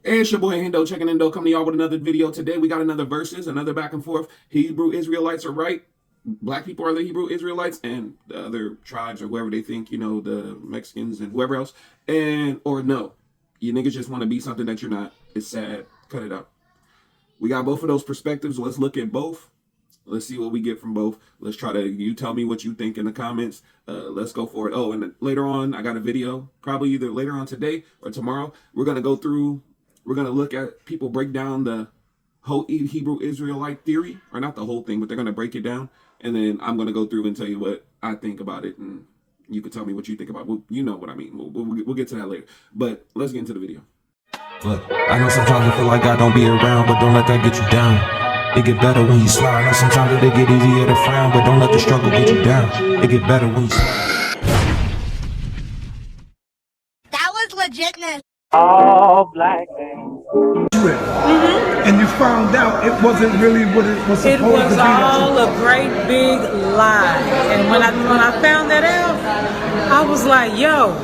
Hey, it's your boy Hendo checking Hendo, coming to y'all with another video. Today we got another verses, another back and forth. Hebrew Israelites are right. Black people are the Hebrew Israelites, and the other tribes or whoever they think, the Mexicans and whoever else. Or no, you niggas just want to be something that you're not. It's sad. Cut it out. We got both of those perspectives. Let's look at both. Let's see what we get from both. Let's try to, you tell me what you think in the comments. Let's go for it. Oh, and later on, I got a video, probably either later on today or tomorrow. We're going to look at people break down the whole Hebrew Israelite theory, or not the whole thing, but they're going to break it down. And then I'm going to go through and tell you what I think about it. And you can tell me what you think about it. Well, you know what I mean. We'll get to that later. But let's get into the video. Look, I know sometimes you feel like God don't be around, but don't let that get you down. It get better when you smile. I know sometimes it get easier to frown, but don't let the struggle get you down. It get better when you smile. That was legitness. All black things. And you found out it wasn't really what it was supposed to be. It was all a great big lie. And when I found that out, I was like, yo,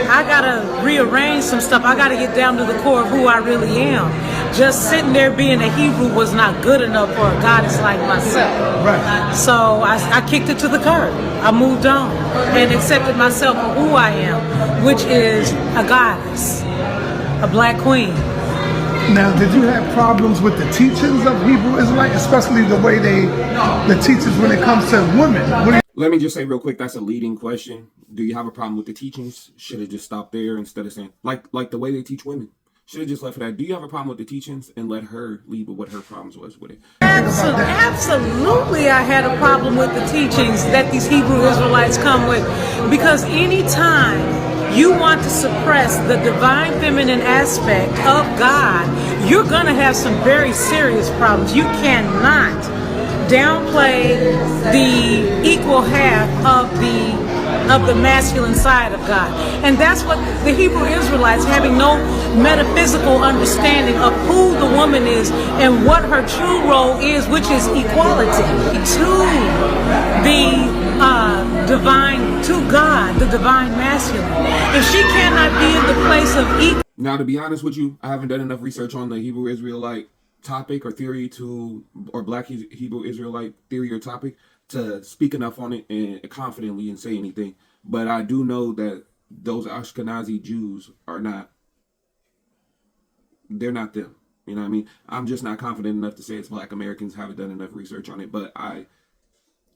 I gotta rearrange some stuff. I gotta get down to the core of who I really am. Just sitting there being a Hebrew was not good enough for a goddess like myself. Right. So I kicked it to the curb. I moved on and accepted myself for who I am, which is a goddess, a black queen. Now, did you have problems with the teachings of Hebrew Israelite, especially the way the teachers when it comes to women? Let me just say real quick, that's a leading question. Do you have a problem with the teachings? Should have just stopped there instead of saying, like the way they teach women. Should have just left for that. Do you have a problem with the teachings and let her lead with what her problems was with it? Absolutely, I had a problem with the teachings that these Hebrew Israelites come with, because anytime you want to suppress the divine feminine aspect of God, you're going to have some very serious problems. You cannot downplay the equal half of the masculine side of God. And that's what the Hebrew Israelites, having no metaphysical understanding of who the woman is and what her true role is, which is equality to the divine, to God, the divine masculine. If she cannot be in the place of equal. Now, to be honest with you, I haven't done enough research on the Hebrew Israelite topic or theory or Black Hebrew Israelite theory or topic to speak enough on it and confidently and say anything. But I do know that those Ashkenazi Jews they're not them. You know what I mean? I'm just not confident enough to say it's Black Americans. Haven't done enough research on it, but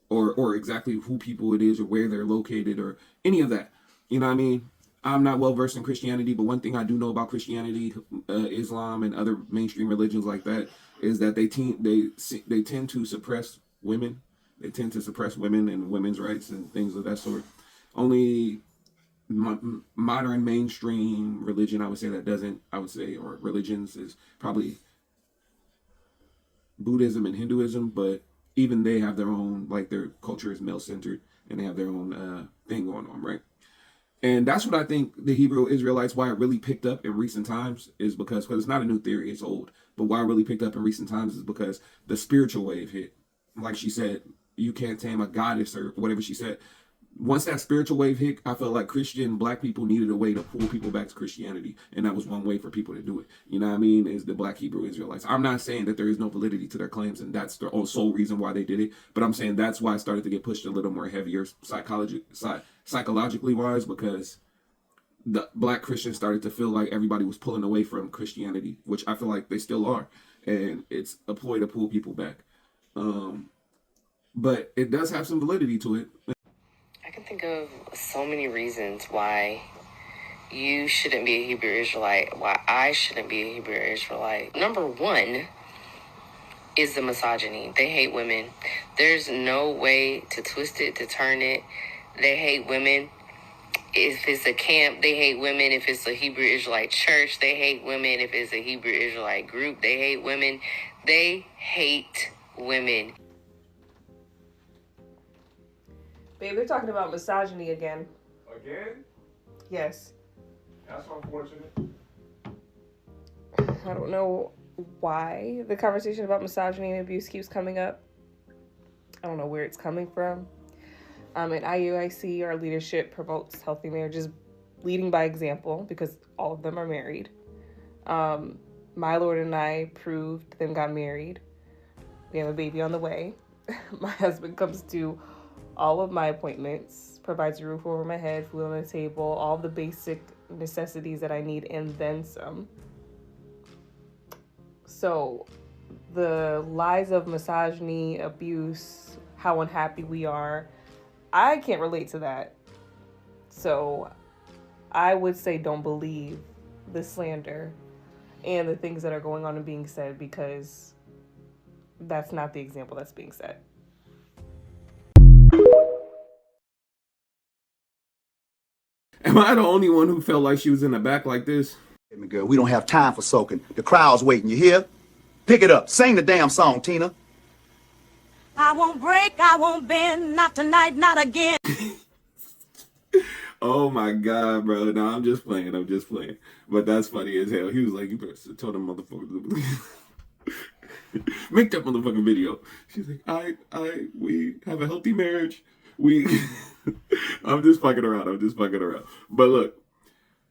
or exactly who people it is or where they're located or any of that. You know what I mean? I'm not well versed in Christianity, but one thing I do know about Christianity, Islam, and other mainstream religions like that is that they tend to suppress women. They tend to suppress women and women's rights and things of that sort. Only modern mainstream religion, I would say, that doesn't. I would say, or religions, is probably Buddhism and Hinduism, but even they have their own, like their culture is male centered and they have their own thing going on, right? And that's what I think the Hebrew Israelites, why it really picked up in recent times is because it's not a new theory, it's old. But why it really picked up in recent times is because the spiritual wave hit. Like she said, you can't tame a goddess or whatever she said. Once that spiritual wave hit, I felt like Christian Black people needed a way to pull people back to Christianity. And that was one way for people to do it. You know what I mean? Is the Black Hebrew Israelites. I'm not saying that there is no validity to their claims and that's the sole reason why they did it. But I'm saying that's why it started to get pushed a little more heavier psychologically wise, because the Black Christians started to feel like everybody was pulling away from Christianity, which I feel like they still are. And it's a ploy to pull people back. But it does have some validity to it. I can think of so many reasons why you shouldn't be a Hebrew Israelite, why I shouldn't be a Hebrew Israelite. Number one is the misogyny. They hate women. There's no way to twist it, to turn it. They hate women. If it's a camp, they hate women. If it's a Hebrew Israelite church, they hate women. If it's a Hebrew Israelite group, they hate women. They hate women. Babe, they're talking about misogyny again. Again? Yes. That's unfortunate. I don't know why the conversation about misogyny and abuse keeps coming up. I don't know where it's coming from. At IUIC, our leadership promotes healthy marriages, leading by example, because all of them are married. My Lord and I proved, then got married. We have a baby on the way. My husband comes to all of my appointments, provides a roof over my head, food on the table, all the basic necessities that I need, and then some. So the lies of misogyny, abuse, how unhappy we are, I can't relate to that. So I would say don't believe the slander and the things that are going on and being said, because that's not the example that's being set. Am I the only one who felt like she was in the back like this? Hey, girl, we don't have time for soaking. The crowd's waiting, you hear? Pick it up. Sing the damn song, Tina. I won't break, I won't bend, not tonight, not again. Oh my god, bro. No, I'm just playing. But that's funny as hell. He was like, you better tell them motherfuckers. Make that motherfucking video. She's like, we have a healthy marriage. I'm just fucking around. But look,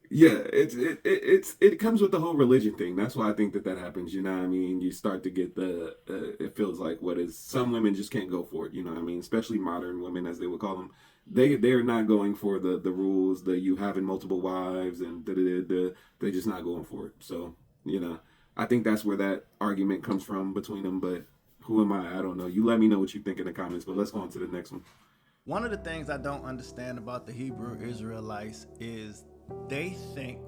yeah, it comes with the whole religion thing. That's why I think that happens. You know what I mean? You start to get it feels like some women just can't go for it. You know what I mean? Especially modern women, as they would call them. They're not going for the rules that you having multiple wives and they're just not going for it. So, you know, I think that's where that argument comes from between them. But who am I? I don't know. You let me know what you think in the comments. But let's go on to the next one. One of the things I don't understand about the Hebrew Israelites is they think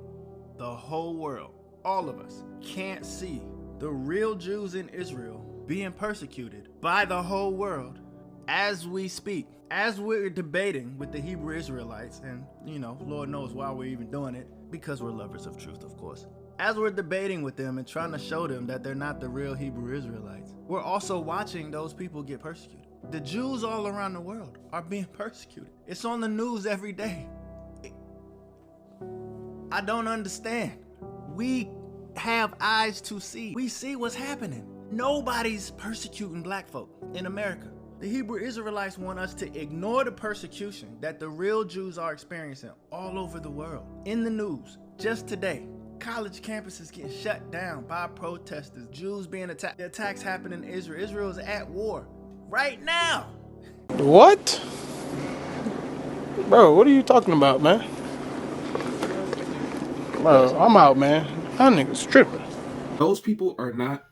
the whole world, all of us, can't see the real Jews in Israel being persecuted by the whole world as we speak. As we're debating with the Hebrew Israelites, and you know, Lord knows why we're even doing it, because we're lovers of truth, of course. As we're debating with them and trying to show them that they're not the real Hebrew Israelites, we're also watching those people get persecuted. The Jews all around the world are being persecuted. It's on the news every day. I don't understand. We have eyes to see. We see what's happening. Nobody's persecuting black folk in America. The Hebrew Israelites want us to ignore the persecution that the real Jews are experiencing all over the world. In the news, just today, college campuses getting shut down by protesters, Jews being attacked. The attacks happen in Israel. Israel is at war right now. What? Bro, what are you talking about, man? Bro, I'm out, man. That nigga's tripping. Those people are not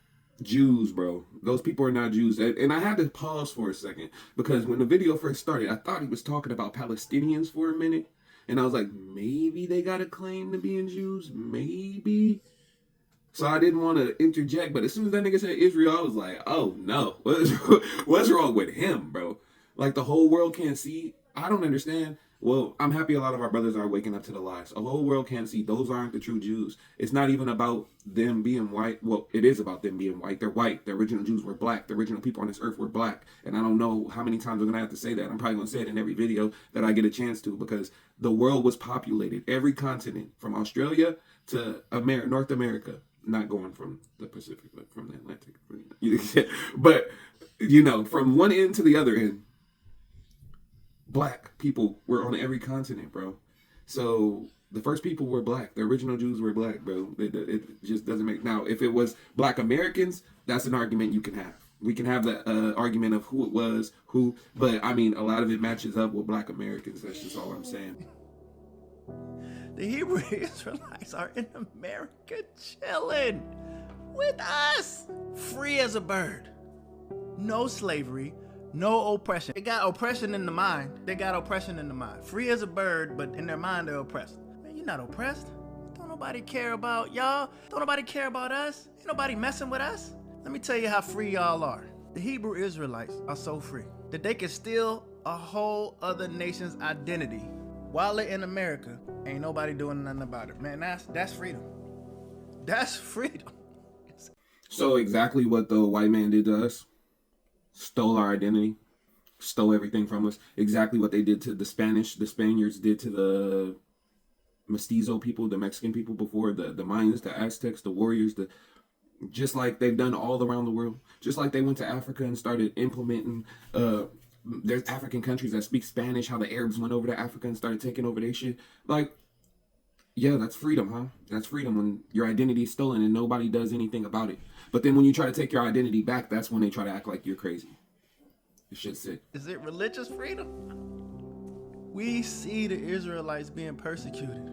Jews, bro. Those people are not Jews. And I had to pause for a second because when the video first started, I thought he was talking about Palestinians for a minute. And I was like, maybe they got a claim to being Jews. Maybe. So I didn't want to interject. But as soon as that nigga said Israel, I was like, oh no. What's wrong with him, bro? Like the whole world can't see. I don't understand. Well, I'm happy a lot of our brothers are waking up to the lies. The whole world can't see. Those aren't the true Jews. It's not even about them being white. Well, it is about them being white. They're white. The original Jews were black. The original people on this earth were black. And I don't know how many times I'm going to have to say that. I'm probably going to say it in every video that I get a chance to because the world was populated. Every continent from Australia to North America. Not going from the Pacific, but from the Atlantic. But, you know, from one end to the other end. Black people were on every continent, bro. So the first people were black. The original Jews were black, bro. It just doesn't make... Now, if it was black Americans, that's an argument you can have. We can have the argument of who it was, who... But, I mean, a lot of it matches up with black Americans. That's just all I'm saying. The Hebrew Israelites are in America chilling with us. Free as a bird. No slavery. No oppression. They got oppression in the mind. Free as a bird, but in their mind they're oppressed. Man, you're not oppressed. Don't nobody care about y'all. Don't nobody care about us. Ain't nobody messing with us. Let me tell you how free y'all are. The Hebrew Israelites are so free that they can steal a whole other nation's identity while they're in America. Ain't nobody doing nothing about it. Man, that's freedom. That's freedom. So exactly what the white man did to us. Stole our identity, stole everything from us. Exactly what they did to the Spaniards did to the mestizo people, the Mexican people before, the Mayans, the Aztecs, the warriors, just like they've done all around the world. Just like they went to Africa and started implementing, there's African countries that speak Spanish, how the Arabs went over to Africa and started taking over their shit. Like, Yeah, that's freedom, huh? That's freedom when your identity is stolen and nobody does anything about it. But then when you try to take your identity back, that's when they try to act like you're crazy. It's shit's sick. Is it religious freedom? We see the Israelites being persecuted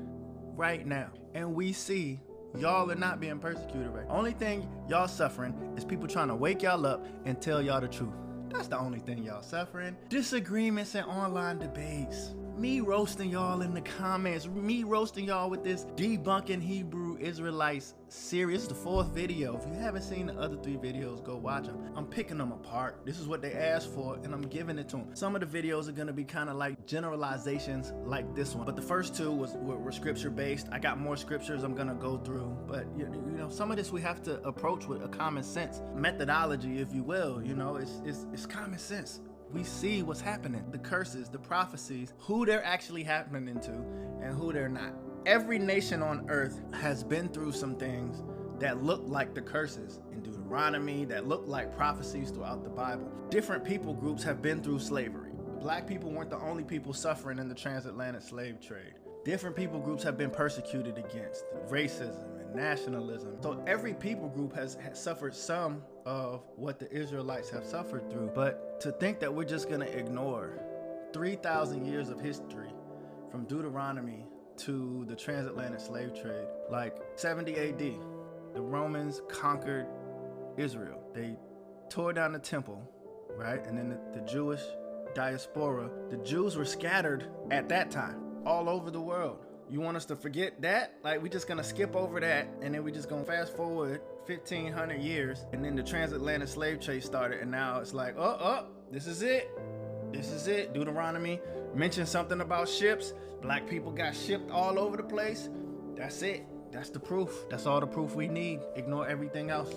right now. And we see y'all are not being persecuted right now. Only thing y'all suffering is people trying to wake y'all up and tell y'all the truth. That's the only thing y'all suffering. Disagreements and online debates. Me roasting y'all in the comments. Me roasting y'all with this debunking Hebrew Israelites series. This is the 4th video. If you haven't seen the other 3 videos, go watch them. I'm picking them apart. This is what they asked for, and I'm giving it to them. Some of the videos are gonna be kind of like generalizations like this one. But the first 2 were scripture based. I got more scriptures I'm gonna go through. But you know, some of this we have to approach with a common sense methodology, if you will. You know, it's common sense. We see what's happening, the curses, the prophecies, who they're actually happening to and who they're not. Every nation on earth has been through some things that look like the curses in Deuteronomy, that look like prophecies throughout the Bible. Different people groups have been through slavery. Black people weren't the only people suffering in the transatlantic slave trade. Different people groups have been persecuted against, racism and nationalism. So every people group has suffered some of what the Israelites have suffered through. But to think that we're just gonna ignore 3,000 years of history from Deuteronomy to the transatlantic slave trade, like 70 AD, the Romans conquered Israel. They tore down the temple, right? And then the Jewish diaspora, the Jews were scattered at that time all over the world. You want us to forget that? Like, we just gonna skip over that, and then we just gonna fast forward 1,500 years, and then the transatlantic slave trade started, and now it's like, this is it. This is it. Deuteronomy mentioned something about ships. Black people got shipped all over the place. That's it. That's the proof. That's all the proof we need. Ignore everything else.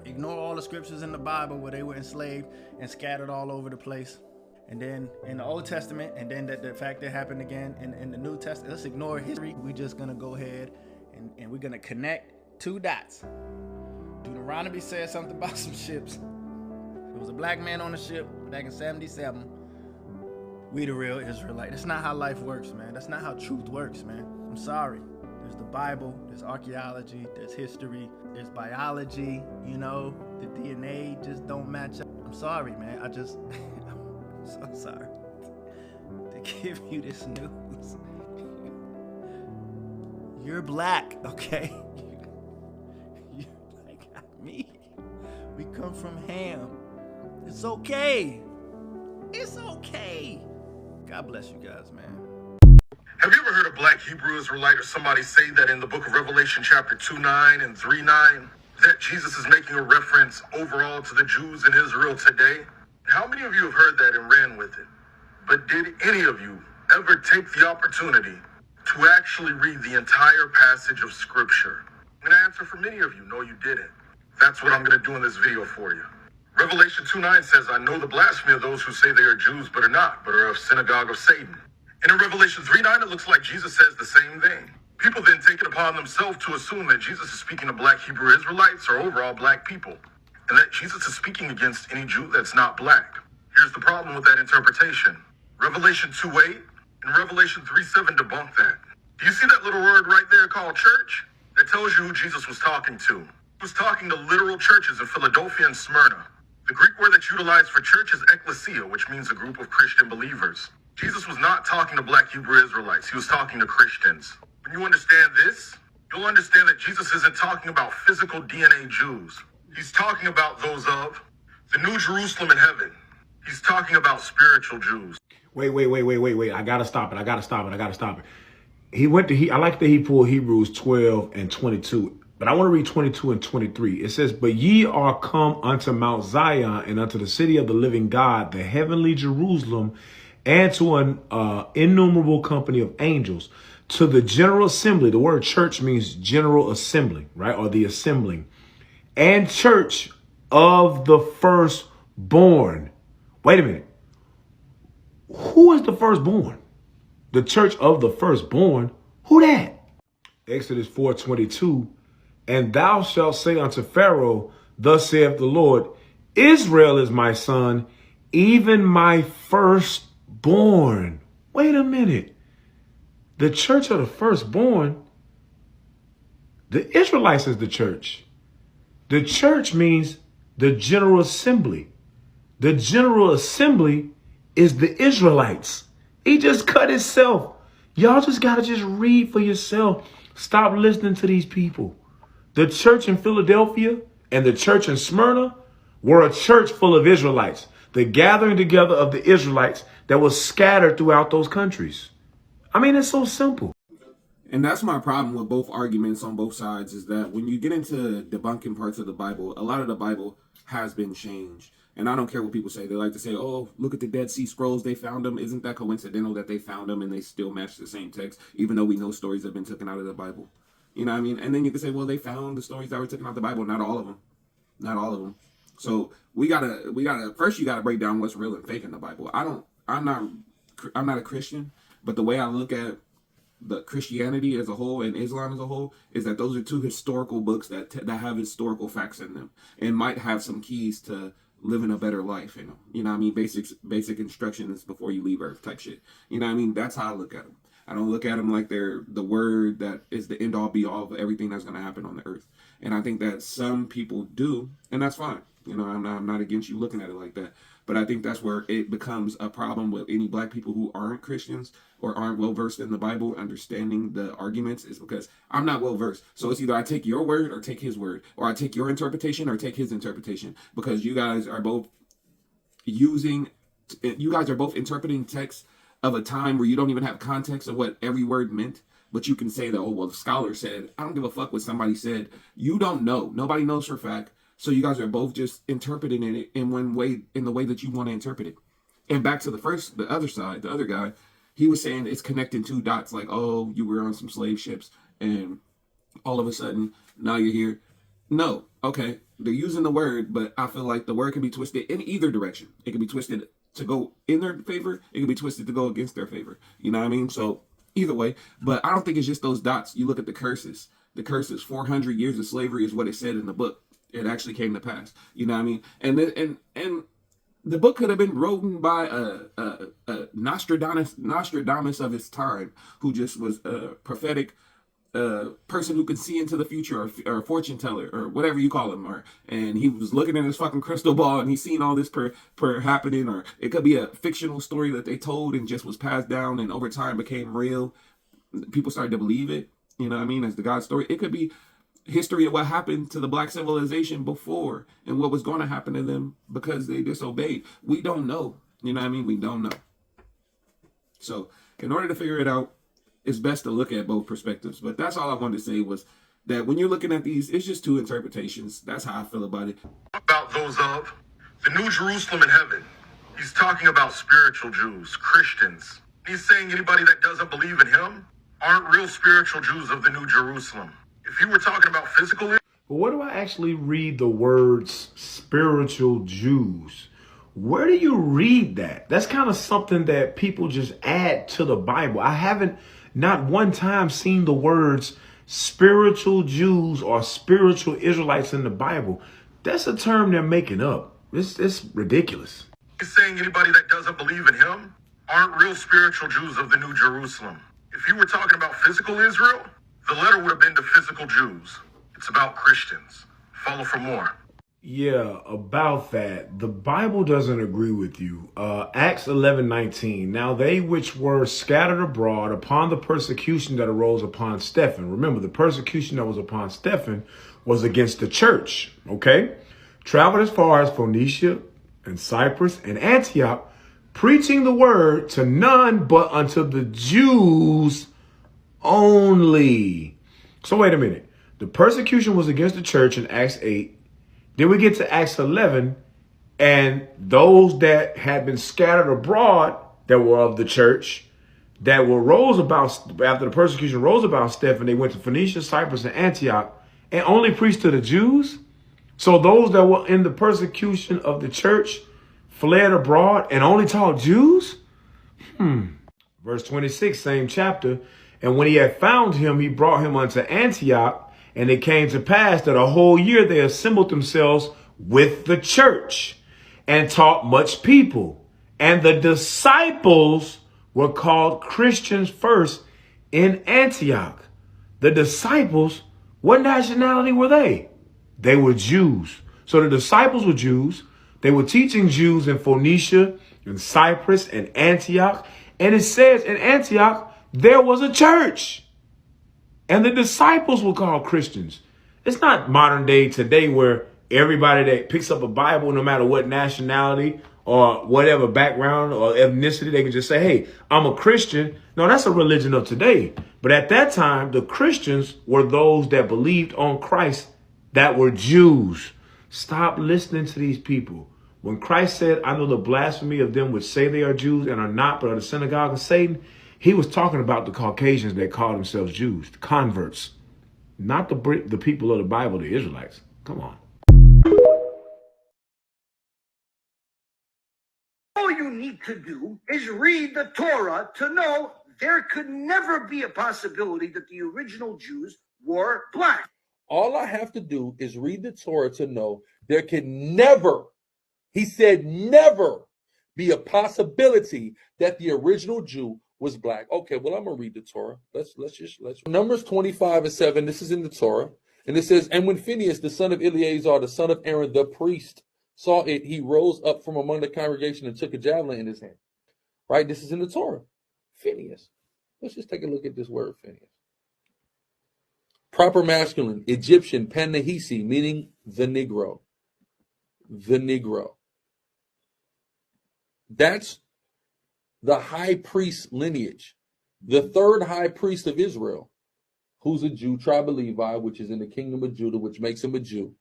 Ignore all the scriptures in the Bible where they were enslaved and scattered all over the place. And then in the Old Testament, and then the fact that happened again in the New Testament. Let's ignore history. We're just gonna go ahead and we're gonna connect 2 dots. Deuteronomy said something about some ships. There was a black man on the ship back in 77. We the real Israelite. That's not how life works, man. That's not how truth works, man. I'm sorry. There's the Bible, there's archaeology, there's history, there's biology, you know, the DNA just don't match up. I'm sorry, man. I'm so sorry to give you this news. You're black, okay? You're like me. We come from Ham. It's okay. It's okay. God bless you guys, man. Have you ever heard a black Hebrew Israelite or somebody say that in the book of Revelation chapter 2:9 and 3:9 that Jesus is making a reference overall to the Jews in Israel today? How many of you have heard that and ran with it? But did any of you ever take the opportunity to actually read the entire passage of scripture? I'm going to answer for many of you, no you didn't. That's what I'm going to do in this video for you. Revelation 2:9 says, I know the blasphemy of those who say they are Jews but are not, but are of synagogue of Satan. And in Revelation 3:9, it looks like Jesus says the same thing. People then take it upon themselves to assume that Jesus is speaking to black Hebrew Israelites or overall black people, and that Jesus is speaking against any Jew that's not black. Here's the problem with that interpretation. Revelation 2:8 and Revelation 3:7 debunk that. Do you see that little word right there called church? That tells you who Jesus was talking to. He was talking to literal churches in Philadelphia and Smyrna. The Greek word that's utilized for church is ecclesia, which means a group of Christian believers. Jesus was not talking to black Hebrew Israelites. He was talking to Christians. When you understand this, you'll understand that Jesus isn't talking about physical DNA Jews. He's talking about those of the New Jerusalem in heaven. He's talking about spiritual Jews. Wait. I gotta stop it. I like that he pulled Hebrews 12 and 22. But I want to read 22 and 23. It says, but ye are come unto Mount Zion and unto the city of the living God, the heavenly Jerusalem, and to an innumerable company of angels, to the general assembly. The word church means general assembly, right? Or the assembling. And church of the firstborn. Wait a minute. Who is the firstborn? The church of the firstborn? Who that? Exodus 4:22. And thou shalt say unto Pharaoh, thus saith the Lord, Israel is my son, even my firstborn. Wait a minute. The church of the firstborn The Israelites is the church. The church means the general assembly. The general assembly is the Israelites. He just cut himself. Y'all just got to just read for yourself. Stop listening to these people. The church in Philadelphia and the church in Smyrna were a church full of Israelites. The gathering together of the Israelites that was scattered throughout those countries. I mean, it's so simple. And that's my problem with both arguments on both sides, is that when you get into debunking parts of the Bible, a lot of the Bible has been changed. And I don't care what people say. They like to say, oh, look at the Dead Sea Scrolls. They found them. Isn't that coincidental that they found them and they still match the same text, even though we know stories have been taken out of the Bible? You know what I mean? And then you can say, well, they found the stories that were taken out of the Bible. Not all of them. Not all of them. So we gotta first, you gotta break down what's real and fake in the Bible. I'm not a Christian, but the way I look at the Christianity as a whole and Islam as a whole is that those are two historical books that have historical facts in them and might have some keys to living a better life. You know what I mean? Basic instructions before you leave Earth type shit. You know what I mean? That's how I look at them. I don't look at them like they're the word that is the end all be all of everything that's going to happen on the earth. And I think that some people do, and that's fine. You know, I'm not against you looking at it like that. But I think that's where it becomes a problem with any black people who aren't Christians or aren't well versed in the Bible, understanding the arguments, is because I'm not well versed. So it's either I take your word or take his word, or I take your interpretation or take his interpretation, because you guys are both interpreting text of a time where you don't even have context of what every word meant. But you can say that, oh, well, the scholar said. I don't give a fuck what somebody said. You don't know. Nobody knows for a fact. So you guys are both just interpreting it in one way, in the way that you want to interpret it. And back to the other side, the other guy, he was saying it's connecting two dots, like, oh, you were on some slave ships and all of a sudden now you're here. No, okay, they're using the word, but I feel like the word can be twisted in either direction. It can be twisted to go in their favor. It can be twisted to go against their favor. You know what I mean? So either way, but I don't think it's just those dots. You look at the curses. The curses, 400 years of slavery is what it said in the book. It actually came to pass. You know what I mean? And the book could have been written by a Nostradamus of his time, who just was a prophetic person who could see into the future, or a fortune teller, or whatever you call him, and he was looking at his fucking crystal ball and he's seen all this per happening, or it could be a fictional story that they told and just was passed down and over time became real. People started to believe it, you know what I mean, as the God story. It could be history of what happened to the black civilization before and what was going to happen to them because they disobeyed. We don't know, you know what I mean? We don't know. So in order to figure it out, it's best to look at both perspectives. But that's all I wanted to say, was that when you're looking at these, it's just two interpretations. That's how I feel about it. About those of the New Jerusalem in heaven. He's talking about spiritual Jews, Christians. He's saying anybody that doesn't believe in him aren't real spiritual Jews of the New Jerusalem. If you were talking about physical... But where do I actually read the words spiritual Jews? Where do you read that? That's kind of something that people just add to the Bible. I haven't not one time seen the words spiritual Jews or spiritual Israelites in the Bible. That's a term they're making up. It's ridiculous. He's saying anybody that doesn't believe in him aren't real spiritual Jews of the New Jerusalem. If you were talking about physical Israel, the letter would have been to physical Jews. It's about Christians. Follow for more. Yeah, about that. The Bible doesn't agree with you. Acts 11:19. Now they which were scattered abroad upon the persecution that arose upon Stephen. Remember, the persecution that was upon Stephen was against the church. Okay? Traveled as far as Phoenicia and Cyprus and Antioch, preaching the word to none but unto the Jews only. So wait a minute. The persecution was against the church in Acts 8. Then we get to Acts 11, and those that had been scattered abroad that were of the church, that were rose about after the persecution rose about Stephen, they went to Phoenicia, Cyprus, and Antioch, and only preached to the Jews. So those that were in the persecution of the church fled abroad and only taught Jews? Verse 26, same chapter. And when he had found him, he brought him unto Antioch. And it came to pass that a whole year they assembled themselves with the church and taught much people. And the disciples were called Christians first in Antioch. The disciples What nationality were they? They were Jews. So the disciples were Jews. They were teaching Jews in Phoenicia, in Cyprus, and Antioch. And it says in Antioch, there was a church. And the disciples were called Christians. It's not modern day today where everybody that picks up a Bible, no matter what nationality or whatever background or ethnicity, they can just say, hey, I'm a Christian. No, that's a religion of today. But at that time, the Christians were those that believed on Christ that were Jews. Stop listening to these people. When Christ said, I know the blasphemy of them which say they are Jews and are not, but are the synagogue of Satan, he was talking about the Caucasians that called themselves Jews, the converts, not the people of the Bible, the Israelites. Come on. All you need to do is read the Torah to know there could never be a possibility that the original Jews were black. All I have to do is read the Torah to know there can never, he said never, be a possibility that the original Jew was black. Okay, well, I'm gonna read the Torah. Let's Numbers 25:7. This is in the Torah, and it says, and when Phinehas, the son of Eleazar, the son of Aaron, the priest, saw it, he rose up from among the congregation and took a javelin in his hand. Right? This is in the Torah. Phinehas. Let's just take a look at this word, Phinehas. Proper masculine, Egyptian, Pen-Nahisi, meaning the Negro. The Negro. That's the high priest lineage. The third high priest of Israel, who's a Jew, tribe of Levi, which is in the kingdom of Judah, which makes him a Jew.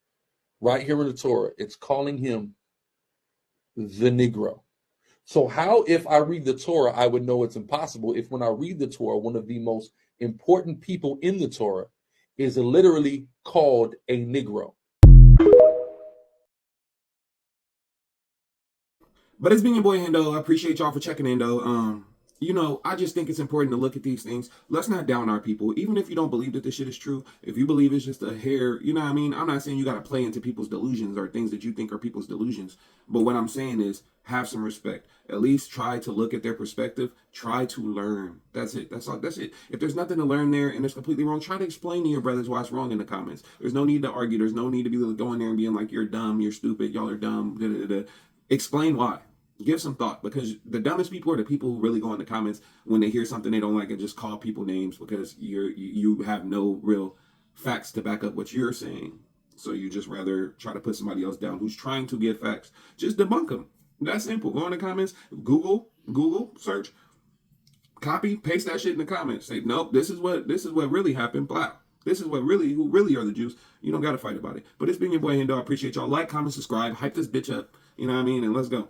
Right here in the Torah, it's calling him the Negro. So how, if I read the Torah, I would know it's impossible if when I read the Torah, one of the most important people in the Torah is literally called a Negro. But it's been your boy Hendo. I appreciate y'all for checking in, though. You know, I just think it's important to look at these things. Let's not down our people. Even if you don't believe that this shit is true, if you believe it's just a hair, you know what I mean? I'm not saying you got to play into people's delusions or things that you think are people's delusions. But what I'm saying is have some respect. At least try to look at their perspective. Try to learn. That's it. That's all. That's it. If there's nothing to learn there and it's completely wrong, try to explain to your brothers why it's wrong in the comments. There's no need to argue. There's no need to be going there and being like, you're dumb, you're stupid, y'all are dumb. Da, da, da. Explain why. Give some thought, because the dumbest people are the people who really go in the comments when they hear something they don't like and just call people names because you have no real facts to back up what you're saying. So you just rather try to put somebody else down who's trying to get facts. Just debunk them. That's simple. Go in the comments, Google, search, copy, paste that shit in the comments. Say, nope, this is what really happened. Blah. This is who really are the Jews. You don't got to fight about it. But it's been your boy Hendo. I appreciate y'all. Like, comment, subscribe, hype this bitch up. You know what I mean? And let's go.